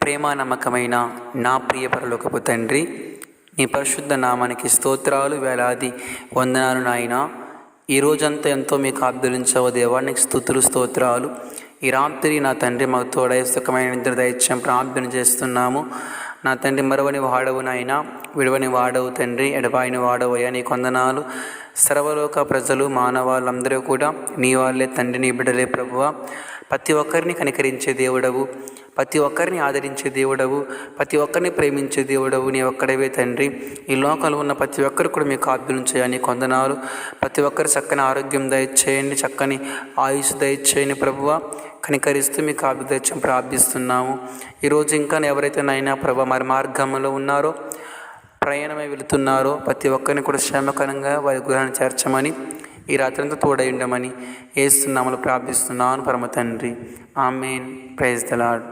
ప్రేమ నమ్మకమైన నా ప్రియ పరలోకపు తండ్రి, నీ పరిశుద్ధ నామానికి స్తోత్రాలు, వేలాది వందనాలు నాయన. ఈ రోజంతా ఎంతో మీకు ఆబ్దులించవు దేవానికి స్తుతులు స్తోత్రాలు. ఈ రాత్రి నా తండ్రి మాకు తోడై సుఖమైన నిద్ర దయచేయం ప్రార్థన చేస్తున్నాము. నా తండ్రి మరవని వాడవు నాయన, విడవని వాడవు తండ్రి, ఎడబాయిని వాడవు అయ్యా, నీ కొందనాలు. సర్వలోక ప్రజలు మానవాళ్ళందరూ కూడా నీ వాళ్ళే తండ్రి, నీ బిడ్డలే ప్రభువా. ప్రతి ఒక్కరిని కనికరించే దేవుడవు, ప్రతి ఒక్కరిని ఆదరించే దేవుడవు, ప్రతి ఒక్కరిని ప్రేమించే దేవుడవు నీ ఒక్కడవే తండ్రి. ఈ లోకంలో ఉన్న ప్రతి ఒక్కరు కూడా మీకు ఆజ్ఞించేయని నీ కొందనాలు. ప్రతి ఒక్కరు చక్కని ఆరోగ్యం దయచేయండి, చక్కని ఆయుష్ దయచేయండి ప్రభువా. కనికరిస్తూ మీకు ఆభిదత్యం ప్రార్థిస్తున్నాము. ఈరోజు ఇంకా ఎవరైతే నైనా ప్రభు మరి మార్గంలో ఉన్నారో, ప్రయాణమై వెళుతున్నారో, ప్రతి ఒక్కరిని కూడా క్షేమకరంగా వారి గృహాన్ని చేర్చమని, ఈ రాత్రంతా తోడై ఉండమని యేసు నామములో ప్రార్థిస్తున్నాను పరమ తండ్రి. ఆమేన్. Praise the lord.